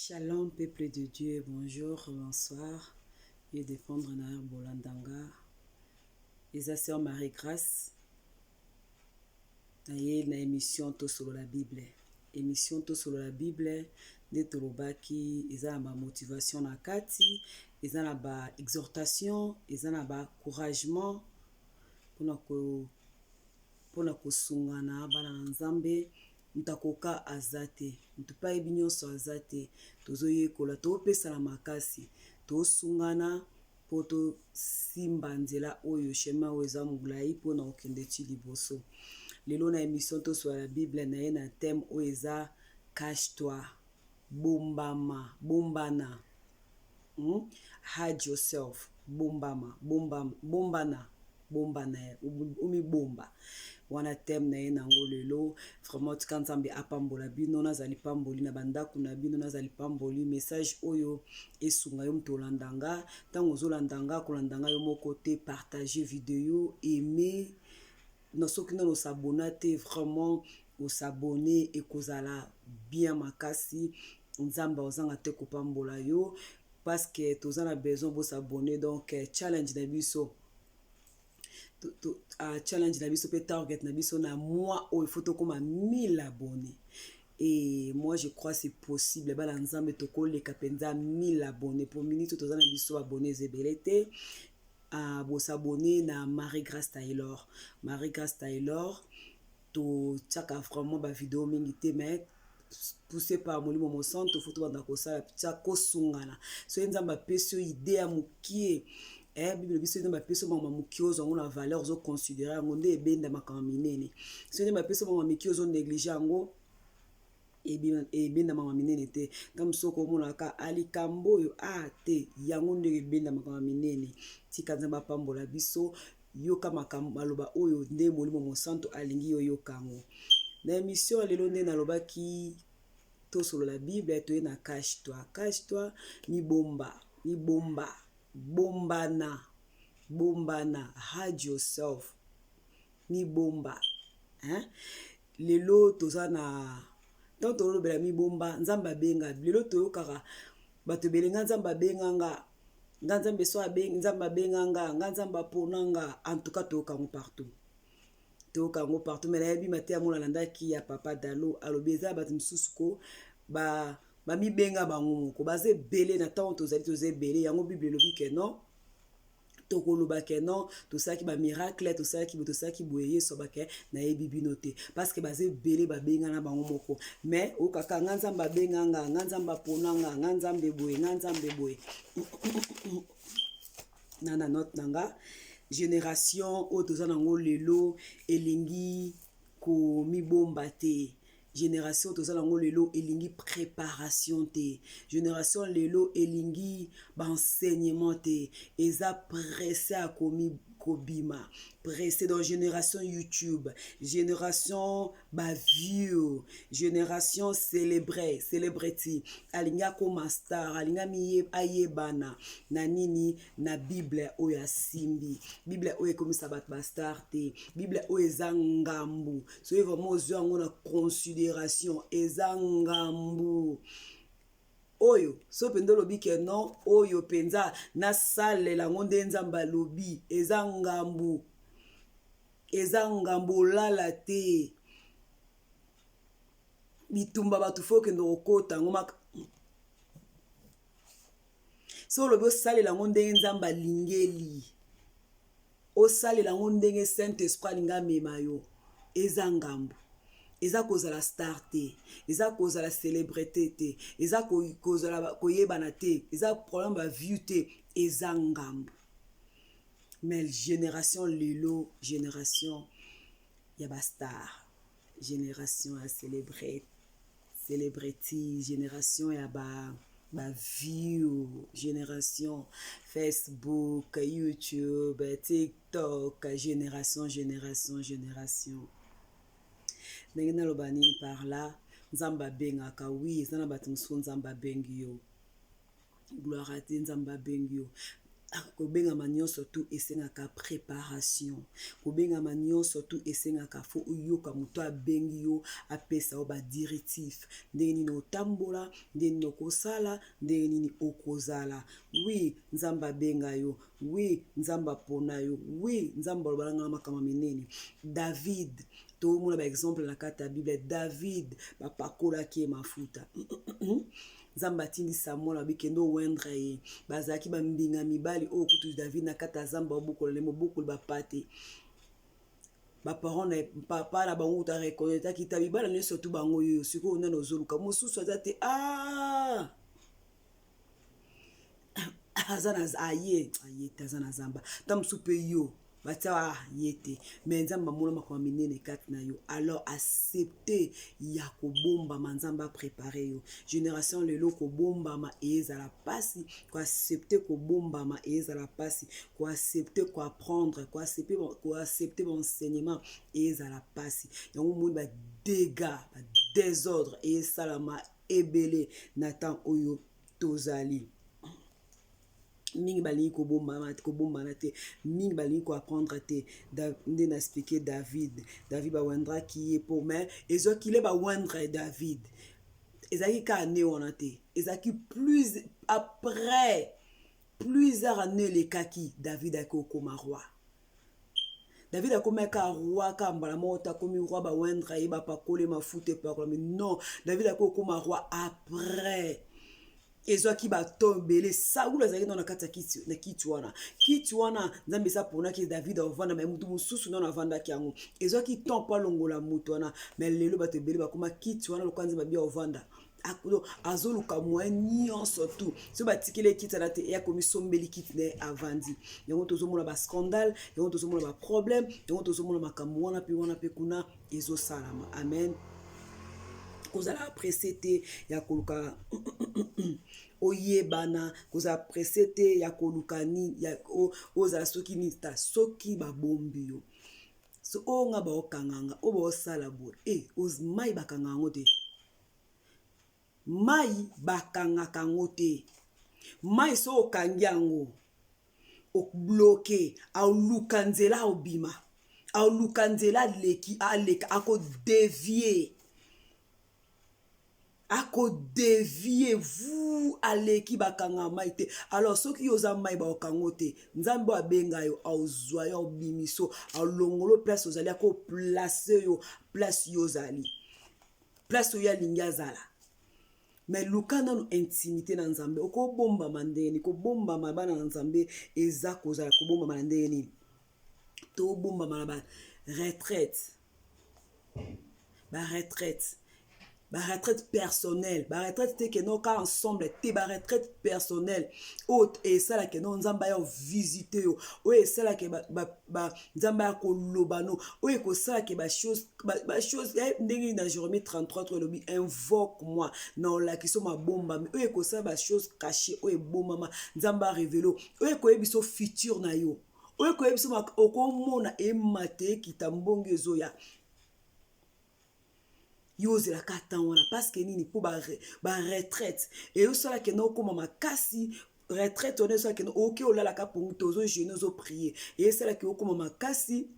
Shalom, peuple de Dieu, bonjour, bonsoir. Je défendre Nair Bolandanga. Les sœurs Marie-Grâce. Naye na émission to solo la Bible. Émission to solo la Bible. De Tolobaki, ils ont ma motivation na kati, ils ont ba exhortation, ils ont ba encouragement pour na kusungana bana nzambe. Mtakoka azate mtupa ebi nyonso azate tozoyekola topesa na makasi tosungana po tosimba nzela oyo shema oyo eza molai mpo na okende ti liboso. Lelo na émission toso la Bible na ye na thème oyo eza cache-toi, bombana, hide yourself, bombana, umi bomba. Wana thème na ye nango lelo vraiment tika nzambe apambola bino nazali pamboli na bandako na bino nazali pamboli message oyo esunga yo mto landanga tango ozolandanga kolandanga yo moko te partager vidéo aimer na soki nano s'abonner te vraiment osabonner ekozala bien makasi nzambe ozanga te kopambola yo parce que tozana besoin bo s'abonner donc challenge na biso challenge na biso pe target na biso na moi il faut comme 1000 abonnés et moi je crois c'est possible bala nzambe tokole kapenza 1000 abonnés pour minute tozana biso abonnés zebelete bo s'abonner na Marie-Grâce Taylor to tchaka vraiment ba vidéo mingi te mais poussé par molimo mo santo faut to banda ko sala tchako sungana so nzamba peso idée ya mukie Bible biso nzamba peso mama mukiozo ngona valeur zo considérer ngo nde ebenda makama minene so nzamba peso mama mukiozo négliger ngo ebenda mama minene te comme soko mona ka alikambo yo te yango nde ebenda makama minene tika nzamba pambola biso yoka makambo maloba oyo nde molimo mo santo alingi yo yokango na émission lelo nde nalobaki to solo la Bible to na cache-toi ni bombana hide yourself ni bomba lelo tozana tant tolobela mi bomba nzamba benga lelo toyokaka bato belenga nzamba benganga nzambe so abenga nzamba benganga nzamba ponanga en tout cas toyokango partout mais nayebi mate ya mona landaki ya papa Dalo alobeza bato misusu ko ba mi benga bango moko baze belé na temps tozali belé yango Bible lobi ke non tokoloba ke non tosaki ba miracle tosaki boye so bake na yebi bino te parce que baze belé ba benga na bango moko mais o kaka nzamba benganga nzamba ponanga nzambe boye nana note nanga génération o tozana ngo lelo elingi ko mi bomba te génération tozala ngo lelo elingi préparation te génération lelo elingi enseignement te eza pressé à kobima pressé dans génération YouTube génération view génération celebrity alinga koma star alinga mi ayebana na nini na Bible oyo asimbi Bible oyo komisa bato ba star te Bible oyo eza ngambu so vraiment ozwa ngo na considération eza ngambu oyo so pendo lobi ke non oyo penza na sale la ngonde nzamba lobi eza ngambu lala te bitumba batu foke ndo okota ngoma so lobi osale la ngonde nzamba lingeli osale la ngonde Saint Esprit linga memayo eza ngambu eza kozala star te eza kozala célébrité te eza kozala koyebana te eza problème ba view te eza ngambu mais génération lelo génération ya ba star génération ya célébrity génération ya ba view génération Facebook YouTube TikTok génération ndenge naloba nini par là nzamba bengaka oui ezana bato mosusu nzamba bengi yo gloire à Dieu nzamba bengi yo kobengama nyonso tu esengaka préparation, kobengama nyonso tu esengaka fo oyoka moto abengi yo apesa yo badirectif ndenge nini otambola, ndenge nini okosala, ndenge nini okozala. Oui, nzambe abenga yo, oui, nzambe apona yo, oui, nzambe alobalanga makambo minene. David, tomona baexemple na kati ya Bible, David bapakolaki ye mafuta nzambe atindi Samuel abikendo wendre ye, bazalaki bambinga mibali oyo kutu David na kati ya zamba obokola le mobokoli bapate baparent na papa na bango ta reconnaître kita bibala nyonso tu bango yo sikoyo nano ozoluka mosusu aza te aza na aye te aza na zamba ta mosusu mpe yo batia ye te me nzambe amona makambo minene kati na yo, alors accepte ya kobombama nzambe aprépare yo. Génération lelo kobombama ezala pasi, koaccepte kobombama ezala pasi, koaccepte koapprendre, koaccepte baenseignement ezala pasi. Yango moni badega badésordre esalama ebele na temps oyo tozali. Mingi balingi kobombana te, mingi balingi koapprendre te. Nde na expliqué David bawendra ki ye po mais ezoki le bawendre David ezalaki ka ane wana te, ezalaki plus après plusieurs années lekaki David aki okoma roi. David akomaka roi ka mbala moko takomi roi bawendre ye bapakole mafuta epakola, mais non, David aki okoma roi après ezwaki bato bele saula azalaki na kati ya kiti wana nzambe esa ponaki David avanda me mutu mosusu nano avandaki yango ezwaki temps po alongola mutu wana me lelo bato ebele bakoma kiti wana lokola nzambe abia ovanda azoluka moyen nyonso tu so batikeli kiti na te eya komisombeli kiti ne avandi. Yango tozomona bascandale, yango tozomona baproblème, yango tozomona makambo wana pe kuna ezosalama. Amen. Kozala pressé te ya koluka oyebana, kozala pressé te ya koluka ni ya ozala soki ni ta soki babombi yo so onga ba okanganga o ba osala boye mai bakanga ngo te, mai bakangaka ngo te, mai so okangi yango okbloke auluka nzela obima, auluka nzela leki aleka ako dévier vous aleki bakanga mai te. Alors soki yoza mai ba okango te nzambe abenga yo auzwa yo bimiso alongolo place ozali ako place yo place yozali place yo yalingi azala mais luka nanu intimité na nzambe okobomba mandeni kobomba mabana na nzambe eza kozala kobomba mandeni to bomba malaba retraite personnelle, retraite te que non ka ensemble te retraite personnelle haute et ça là que non nzamba ya visiter yo et ça là que nzamba ya kolobano et que ça que chose ndenge na Jérémie 33 to lobi invoque moi non la question ma bomba et que ça chose cachée et bomba nzamba révélo et que biso futur na yo et que biso okomona emate kitambonge zoya yoze la katanwana parce que nini pour ba retraite et yo sala que no koma makasi retraite on ça que no OK o la ka pour tozo jeune ozo prier et ça là que okoma makasi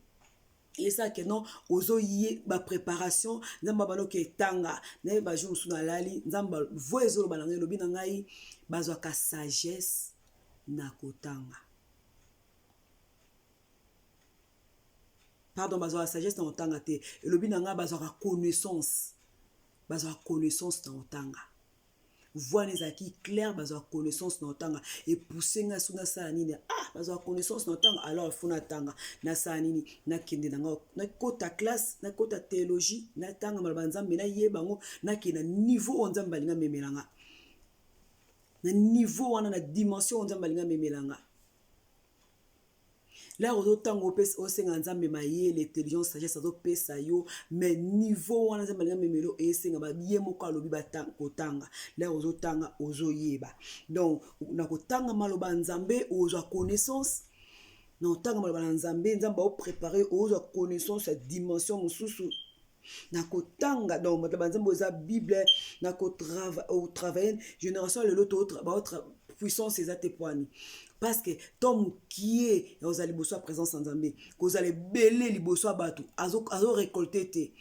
et ça que non ozo yé ba préparation nzamba bano ke tanga na ba jour suna lali nzamba voezo balanga lobi na ngai bazwa ka sagesse na kotanga. Pardon, bazwa sagesse na otanga te elobi na nga bazwa connaissance na otanga voix nezaki clair bazwa connaissance na otanga et pousser nga suna sala nini bazwa connaissance na otanga alors funa tanga na sala nini na kende na nga na kota classe na kota théologie na tanga malaba nzambe na yebango na kena niveau nzambe balinga memelanga na niveau wana na dimension nzambe balinga memelanga. Là au tango au senga nzambe maye l'intelligence sagesse azo pesa yo mais niveau wana nzambe balinga memelo e senga ba ye moko alobi batanga kotanga là au tanga ozo yeba donc na kotanga maloba nzambe ozo connaissance na otanga maloba nzambe nzamba o préparer ozo connaissance ya dimension mususu na kotanga donc nzambe oza Bible na ko travailler génération le l'autre puissance eza te poani parce que tom qui est oza liboso ya présence nzambe kozala ebele liboso ya bato azo récolter te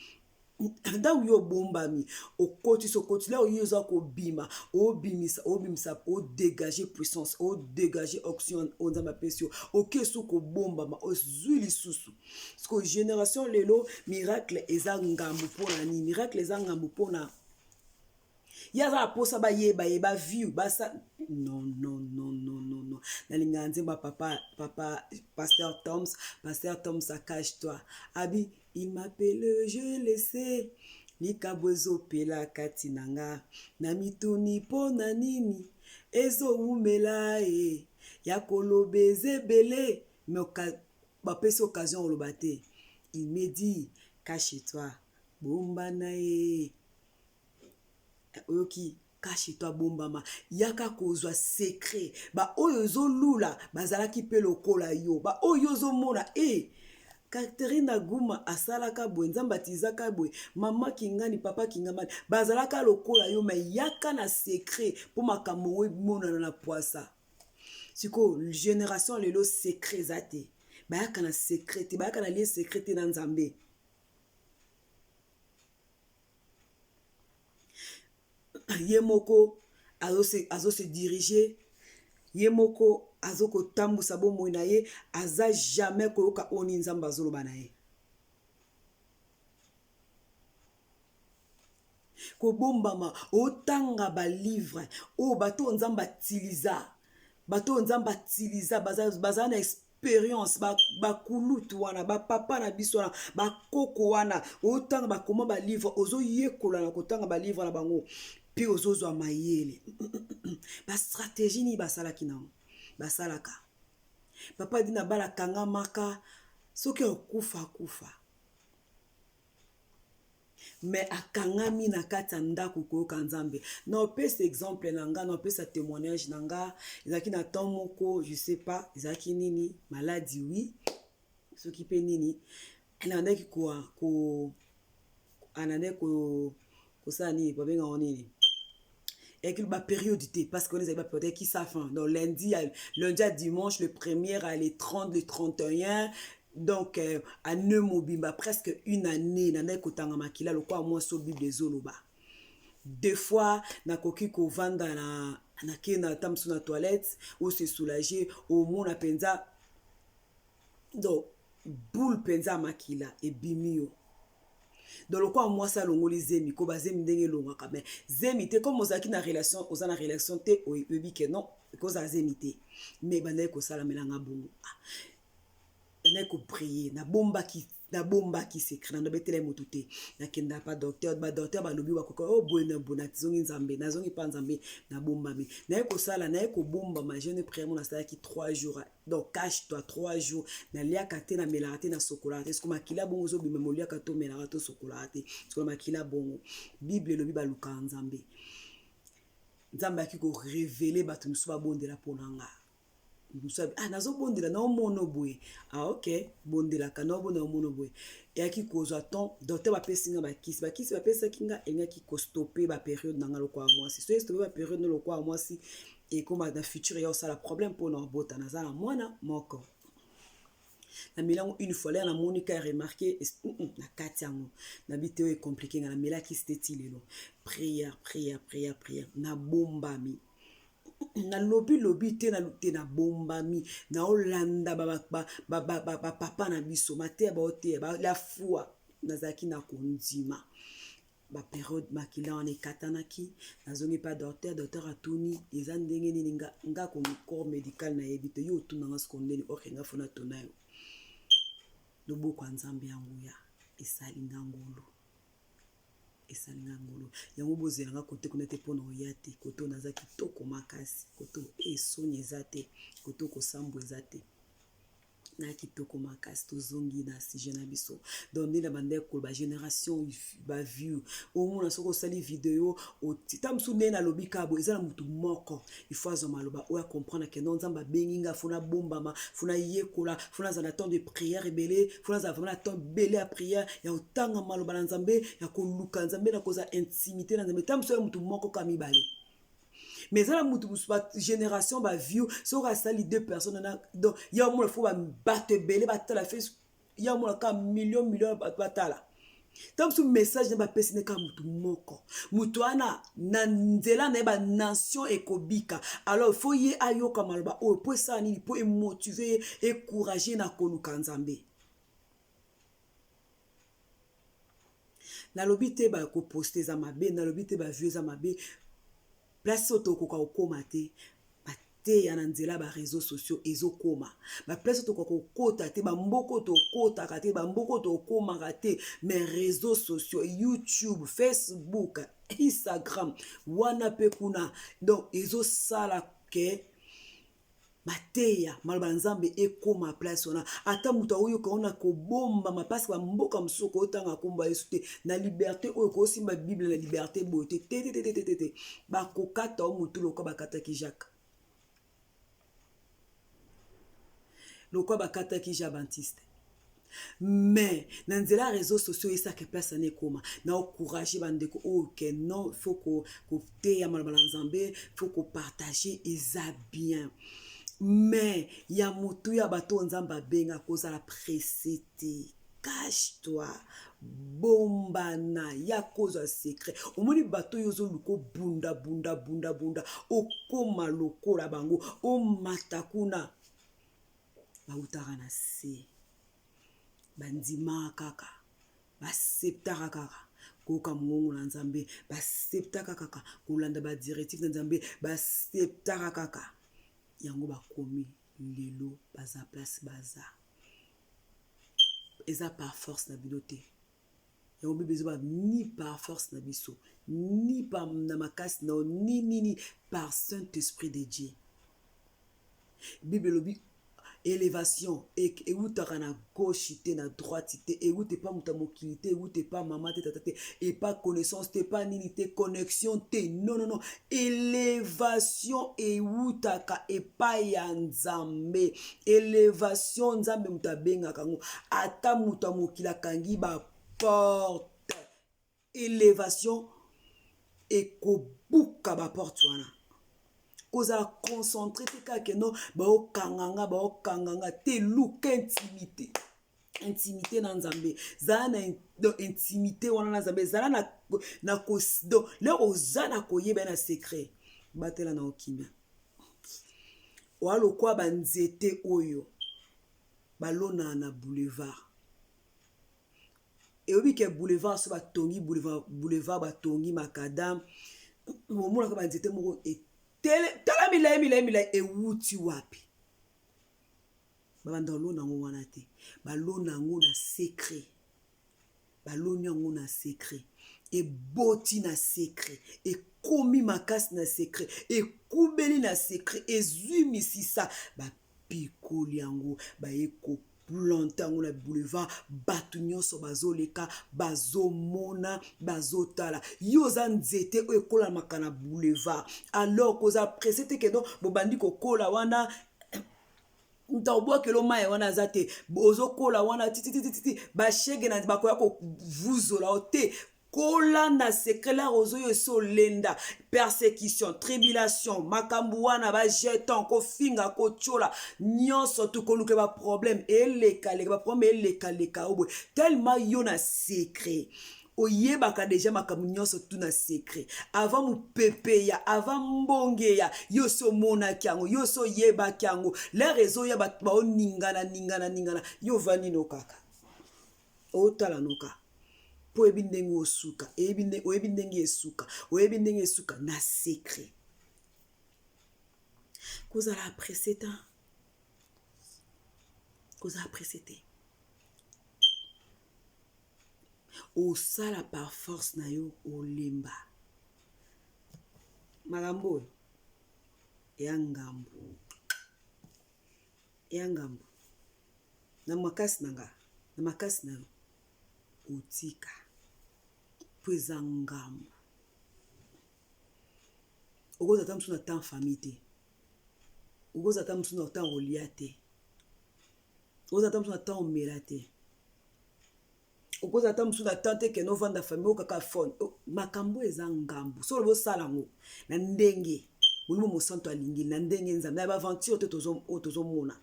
ntango yo obombami okotisi okotisi la oyo oza kobima obimisa odégage puissance odégage onction oyo nzambe apesi yo okesu kobombama ozwi lisusu parceke génération lelo miracle eza ngambu mpona nini miracle eza ngambu mpona ye aza aposa bayeba view basa non nalingaka nzembo papa pasteur toms akache toi abi il m'appelle je le sais likabo ezopela kati na nga na mituni mpo na nini ezowumela ya koloba eza ebele me bapesi occasion oloba te il me dit cache toi bomba na ye oyoki cache toi bombama yaka kozwa secret ba oyo ezolula bazalaki mpe lokola yo ba oyo ozomona Catherine Aguma asalaka boye nzambe atizaka boye mama kingani papa kingamani bazalaka lokola yo me yaka na secret mpo makambo oyo emonana na poisa siko génération lelo secret eza te bayaka na secret te bayaka na lie secret te na nzambe ye moko azose diriger ye moko azokotambusa bomoi na ye aza jamais koyoka oni nzambe azoloba na ye kobombama otanga balivre oyo bato oyo nzambe atiliza baza na expérience bakulutu wana bapapa na biso wana bakoko wana otanga bakoma balivre ozoyekola na kotanga balivre na bango mpe ozozwa mayele bastratégie nini basalaki nango basalaka papa dina bala kangamaka soki akufa me akangami na kati ya ndako koyoka nzambe na opesa exemple na nga na opesa témoignage na nga ezalaki na temps moko je sais pas ezalaki nini maladie oui soki mpe nini anandaki kosala nini babengao nini et ba période était parce qu'on les avait peut-être qui ça fin donc lundi à dimanche le 1er à les 30 le 31 donc à Neumobimba presque une année na kotanga makila le quoi moi so bible ezoloba deux fois na koki ko vanda na kena tamsu na toilette ou se soulager au mona penza donc boule penza makila et bimio dans le quoi moi ça longoli zemi ko bazemi ndenge longa quand même zemi te comme ozaki na relation ozana relation te oyebi ke non cause azemi te mais banaye ko sala melanga bongo banaye ko prier na bomba ki secret na betele moto te na kenda pa docteur balobi wa ko oh boye na bonati zongi nzambe na zongi pa nzambe na bomba me na ko sala na ko bomba ma jeune prière mon sala ki 3 jours donc cache toi 3 jours na lia kate na melate na sokola te sko makila bongo zo bima molia kato melate to sokola te sko makila bongo bible lobi ba luka nzambe nzambe ki ko révéler batu musu ba bondela ponanga nazo bondela na omono boye ok bondela kana obona omono boye yaki kozwa ton docteur bapesinga bakisi bapesa kinga engaki ko stopper ba période nanga lokwa mwasi so stopper ba période lokwa mwasi et comme dans futur ya ça la problème pour nos bota na mwana moko na milango une fois là na monika a remarqué na katiango na biteo est compliqué na melaki steti lelo prière na bombami na lobi te na bombami na olanda papa na biso mate ba la foi nazaki na kondima ba période makila on ekatanaki nazongi pa docteur atuni eza ndenge nini nga ko corps médical na yebite yo tuna nga skondeni okenga fona tonayo lobo kwa nzambe yango ya esalinga ngolo yango bozelanga kote kuna te pona oya te kote naza kitoko makasi kote esoni eza te kote kosambo eza te na kitoko makasi tozongi na sujet na biso donc nde na bande koloba génération ba view omona soko osali video otitamsu nde na lobi kabo eza na mutu moko il faut azwa maloba oya comprendre ke non nzamba benginga funa bombama funa yekola funa za na temps de prière ebele funa za vraiment na temps belé à prière ya otanga maloba na nzambe ya koluka nzambe na koza intimité na nzambe tamsu ya mutu moko kamibale mais ça la mutu génération ba vieux so ka sali deux personnes na donc ya mo faut ba battre belé ba tala fait ya mo ka million batala tant que message ne ba pesine ka mutu moko mutu ana na nzela na ba nation ekobika alors faut y ayoka malba o po ça ni po motiver et encourager na koluka nzambe na lobi te ba ko poster za mabe na lobi te ba vieux za mabe place otokoka okoma te te ya na nzela ba réseaux sociaux ezokoma ba place otokoka okota te ba mboko tokotaka te ba mboko tokomaka te mais réseaux sociaux YouTube Facebook Instagram wana pe kuna donc ezosala ke mateya maloba nzambe ekoma place wana ata mutu aoyoka ona kobombama parce que bamboka mosusu kootanga komba yesu te na liberté oyo kosimba bible na liberté boye te bakokata o mutu lokwa bakataki Jacques lokwa bakataki Jean Baptiste mais na nzela réseaux sociaux esaka place ane ekoma na encourager bandeko oyo ke non faut koteya maloba na nzambe faut kopartager eza bien mais ya mutu ya bato nzambe abenga kozala pressé te cache-toi bombana ya kozwa secret omoni bato oyo ozoluka bunda okoma lokola bango omata kuna bautaka na se bandimaka kaka baseptaka kaka koyoka mongongo na nzambe baseptaka kaka kolanda badirective na nzambe baseptaka kaka yango bakomi lelo baza place baza eza par force na bino te yango bible ezoba ni par force na biso ni par na makasi na ni par Saint-Esprit de Dieu bible elobi élévation eutaka na gauche te na droite te eute pas muta mokili te eute pas mama te tata te et pas connaissance te pas nini te connexion te non élévation eutaka epai ya nzambe élévation nzambe muta bengaka ngo ata muta mokili akangi ba porte élévation ekobuka ba porte wana kozala concentré te kaka no baokanganga te luka intimité na nzambe zala na intimité wana na nzambe zala na le oza na koyeba na secret batela na okimia walokwa banzete oyo balona na boulevard eyobi ke boulevard so batongi boulevard batongi makadam omonaka banzete moko tala milai ewuti wapi babanda olona yango wana te balona yango na secret baloni yango na secret eboti na secret ekomi makasi na secret ekubeli na secret ezwi misisa bapikoli yango bayeko plante yango na boulevard bato nyonso bazoleka bazomona bazotala yo oza nzete oyo ekolamaka na boulevard alors koza presse te ke no bobandi kokola wana ntaobwakelo mai wana aza te ozokola wana tititititi bashege na bakoya kovuzola o te kola na secret la ozoyo eso lenda persécution tribulation makambu wana bajeton kofinga kochola nyonso tukoluke ba problème elekaleka ba problème elekaleka obwe tellement yo na secret oyebaka deja makambu nyonso tu na secret avant mopepe ya avant mbonge ya yo so monaki yango yo so yebaki yango le réseau ya bato baoningana yo vani no kaka otala no kaka po ebi ndenge osuka oyebi ndenge esuka na secret kozala pressé te osala par force na yo olemba makambo oyo eya ngambo na makasi na yo otika po eza ngambo okoza ata mosu na temps famille te okoza ata mosu na temps olia te okoza ata mosu na temps omela te okoza ata mosu na temps te keno vanda famille okaka fone makambo eza ngambo so lobo sala ngo na ndenge molimo mosanto alingi na ndenge nzambe na baventure te tozomona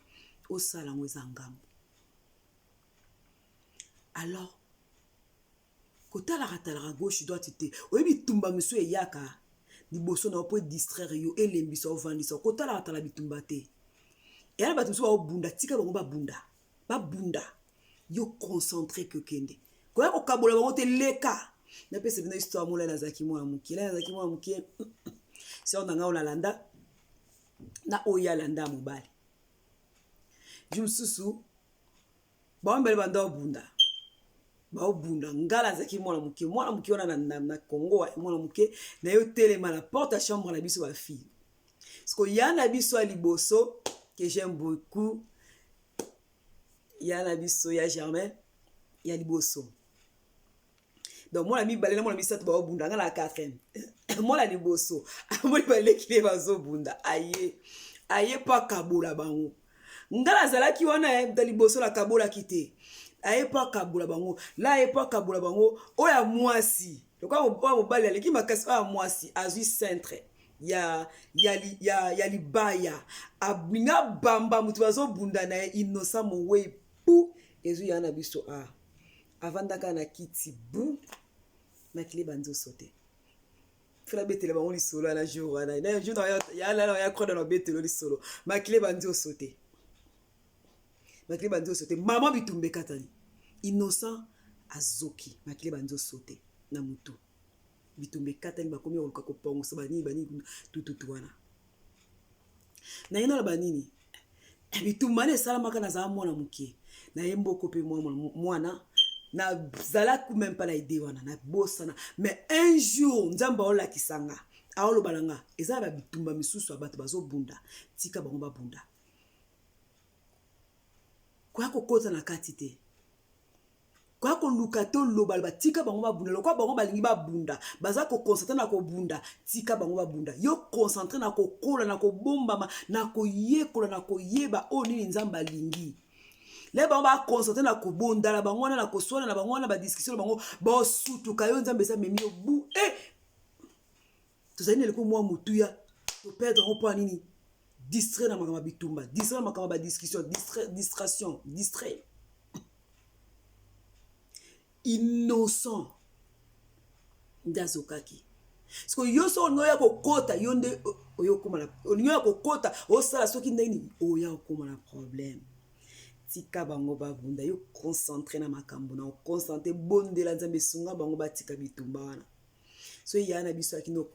osala ngo eza ngambo. Alors kotalaka talaka gauche droite te oyebi bitumba misu eyaka liboso na po distraire yo elembisa ovandisa kotalaka tala bitumba te eyana bato misu baobunda tika bango babunda yo concentré que kende koya kokabola bango te leka napesa bino histoire mola nazalaki mwana mokie sio na nga olanda na oya landa mobali jumsusu baombele banda obunda ngala zaki mwana mokie wana na Congo mwana mokie na yo telema la porte à chambre na biso ba fille parce que yana biso aliboso que j'aime beaucoup yana biso ya Germain ya liboso donc moi la mi balé na moi la mi sato ba obunda ngala 4e moi la liboso moi balé kile bazo bunda aye pa kabola bango ngala zalaki wana da liboso la kabola kité aye pa kabola bango la aye pa kabola bango oya mwasi lokwa mobali aleki makasi oya mwasi azui centre ya libaya abinga bamba mutu bazo bunda na innocent mowe pu ezu yana biso avandaka na kiti bu makile banzo sauter fera betele bango li solo na jour wana na jour ya la ya croire dans betele li solo makile banzo sauter makile banzo sauter maman bitumbe katani innocent azoki makile banzo sauter na mutu bitumbe katani bakomi oluka kopongo so bani tututu wana na yena la banini bitumane salamaka na za mwana mukie na yemboko pe mwana na zalaku même pas la idée wana na bosana mais un jour nzamba ola kisanga aolo balanga eza ba bitumba misusu abato bazo bunda tika bango babunda kwa kokota na katite kwa ko lukato lobal batika bango babunda lokwa bango balingi babunda baza ko concentrer na ko bunda tika bango babunda yo concentrer na ko kola na ko bombama na ko yekola na ko yeba oni nzamba lingi le bango ba concentrer na ko bonda la bango na ko sona na bango na ba discussion bango ba sutu kayo nzambe sa memi yo bu tozali le ko mwa mutuya to perdre en point nini distrait na makama bitumba distrait na makama ba discussion distrait innocent ndazokaki parce que yo so ngoya kokota yonde oyo komala ngoya kokota osala soki ndeni oya komala problème tika bango bavunda yo concentré na makambo na concentré bondela nzambe sunga bango batika bitumba wana so yana biso akino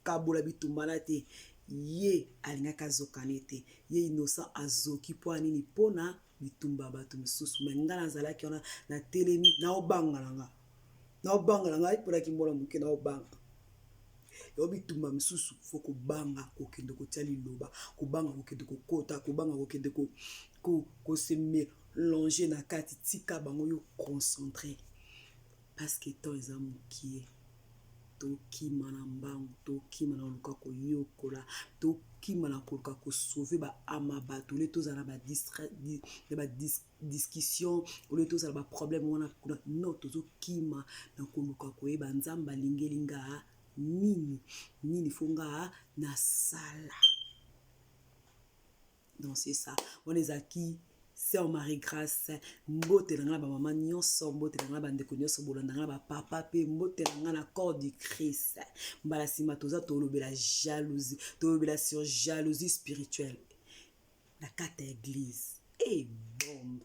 kabola bitumba na te ye alingaka zokane te ye innocent azoki po nini pona bitumba bato misusu menga nazalaki wana na telemi na obanga nanga ipona kimbola muke na obanga yo bitumba misusu faut kobanga kokende kotia liloba kobanga kokende kokota kobanga kokende ko se mélanger na kati tika bango yo concentré parce que temps eza mukie tokima na mbangu tokima na luka koyokola tokima na koluka kosauve baama bato ole tozala ba discussion ole tozala baproblème wana kuna no tozokima na koluka koyeba nzambe alingelinga nini fonga na sala. Donc c'est ça on ezaki Sœur Marie-Grâce, mbote na ba maman nyonso, mbote na ba ndeko nyonso bolanda na ba papa pe mbote na corps du Christ. Mbala sima toza tolobela jalousie, tolobela sur jalousie spirituelle. La carte église et bon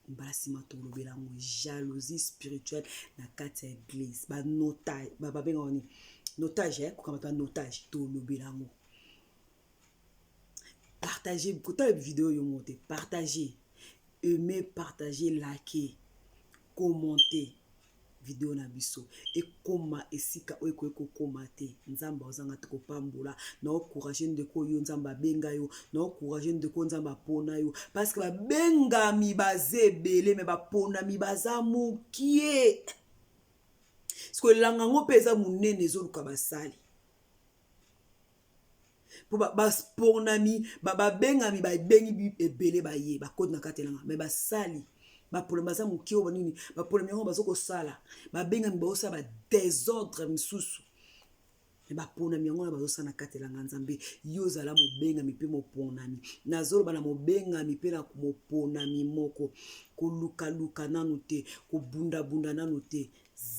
mbala sima tolobela mo jalousie spirituelle na carte église. Ba notage, ba benga oni notage ko kamata notage tolobela mo. Partagez, quand la vidéo est montée, partagez, aimez, partagez, likez, commentez vidéo na biso et koma esika oiko komate nzamba ozanga toko pambola na encourager ndeko yo nzamba benga yo na encourager ndeko nzamba pona yo parce que ba benga mi bazebele me ba pona mi bazamu kie parce que langa ngo peza munene zo luka basali baponami babengami babengi ebele baye bakode na katelanga me basali baproblème baza mokie oyo banini baproblème yango bazokosala babengami baosala badésordre misusu me baponami yango na bazosala na kati elanga nzambe yo ozala mobengami mpe moponami nazoloba na mobengami mpe na moponami moko kolukaluka nanu te kobundabunda nanu te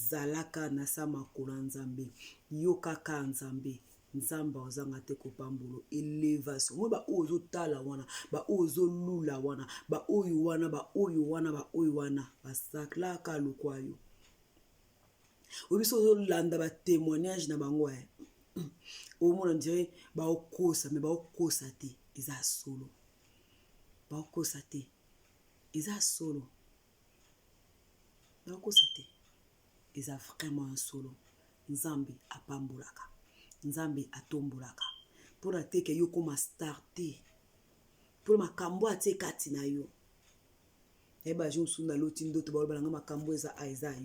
zalaka na sa makolo ya nzambe yo kaka nzambe nzambe ozanga te kopambulo elevation moi baoyo ozotala wana baoyo ozolula wana baoyo wana basaklaka lokwa yo oyo biso ozolanda batémoignage na bango omona ndire baokosa me baokosa te eza solo baokosa te eza solo baokosa te eza vraiment un solo nzambe apambolaka nzambe atombolaka mpona teke yo koma star te mpona makambo atie kati na yo yeba je mosusu naloti ndoto baloba nanga makambo eza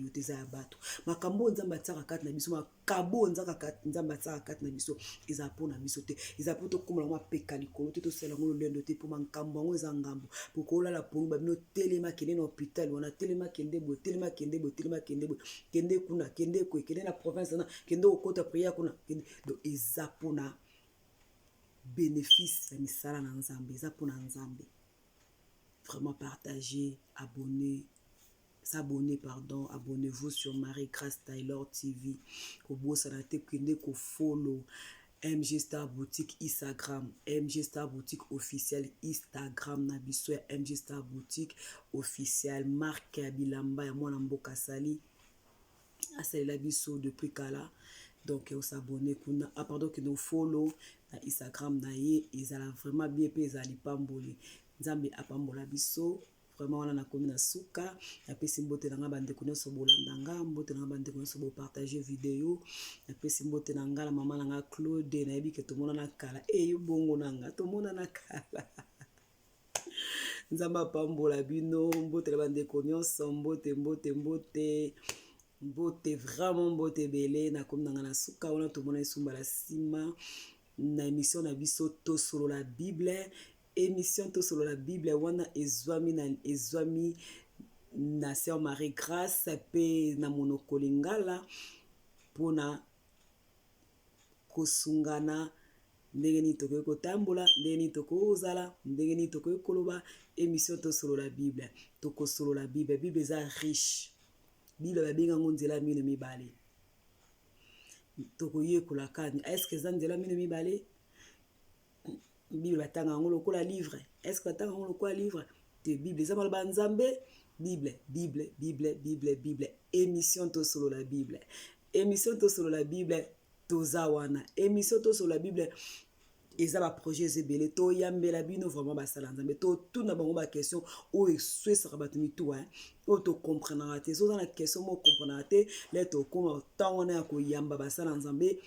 yo te eza ya bato makambo nzambe atiaka kati na biso makambo nzambe atiaka kati na biso eza mpona biso te eza mpo tokombola yango apeka likolo te tosala yango lolendo te mpo makambo yango eza ngambo mpo kolala pongi babino telema kende na hôpital wana telema kende boye telema kende boye telema kende boye kende kuna kende kwe kende na province wana kende okota prière kuna kende donc eza mpona bénéfice ya misala na nzambe eza mpona nzambe. Vraiment partagez, abonnez-vous sur Marie-Grâce Taylor TV. Kobo sanate kende ko follow MG Star Boutique Instagram, MG Star Boutique officiel Instagram na biso ya MG Star Boutique officiel marque ya bilamba ya mwana mboka sali asali la biso depuis kala. Donc on s'abonne kuna pardon que nous follow na Instagram na ye ezala vraiment bien pe ezali pamboli. Nzambe apambola biso vraiment wana nakomi na suka napesi mbote nanga bandeko nyonso bolandanga mbote nanga bandeko nyonso bopartage video napesi mbote nanga la mama nanga Claude nayebi ke tomona na kala yo bongo nanga tomona na kala nzambe apambola bino mbote na bandeko nyonso mbote vraiment mbote belé nakomi nanga na suka wana tomona esumba la sima na émission na biso tosolo la Bible émission to solo la Bible wana ezwami na Sœur Marie Grâce pe na monoko lingala pona kosungana ndenge ni tokoki kotambola ndenge ni tokoki kozala ndenge ni tokoki koloba émission to solo la Bible tokosolo la Bible Bible eza riche Bible babenga ngo nzela mino mibale tokoyekola kani est-ce que eza nzela mino mibale Bible batanga ngo lokola livre est-ce que batanga ngo lokola livre te Bible eza maloba nzambe Bible émission to solo la Bible toza wana émission to solo la Bible eza ba projet zebele to yambela bino vraiment basala nzambe to tuna bango ba question o eswesaka bato mitu o to comprendre te so na question mo comprendre te le to koma tango na ya ko yamba basala nzambe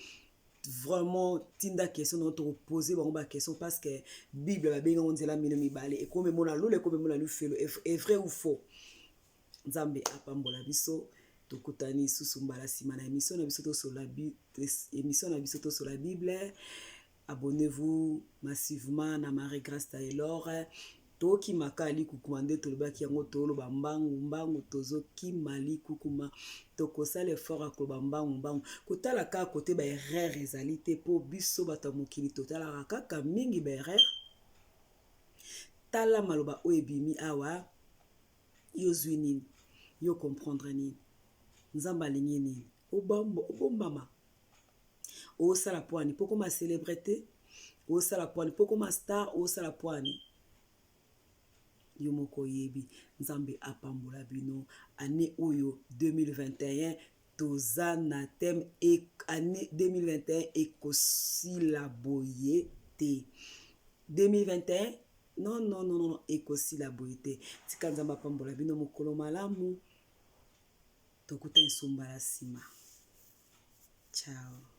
vraiment tinda question na to poser bango ba question parce que Bible ba benga nzela mino mibale e comme mona lole comme mona lufelo est vrai ou faux nzambe apambola biso tokutani susumbala sima na émission na biso to sur la Bible émission na biso to sur la Bible. Abonnez-vous massivement na Marie-Grâce Taylor toki makali kukumande tolobaki yango toloba mbangu tozoki mali kukuma tokosala effort akoloba mbangu kotala kaka kote ba erreur ezali te po biso bato mokili totala kaka mingi ba erreur tala maloba oyo ebimi awa yo zwi nini yo comprendre nini nzamba alingi nini obombama osala poani po koma célébrité osala poani po koma star osala poani yo moko yebi nzambe apambola bino année oyo 2021 toza na thème année 2021 ekosila boye te 2021 non ekosila boye te tika nzambe apambola bino mokolo malamu tokuta nsumba la sima ciao.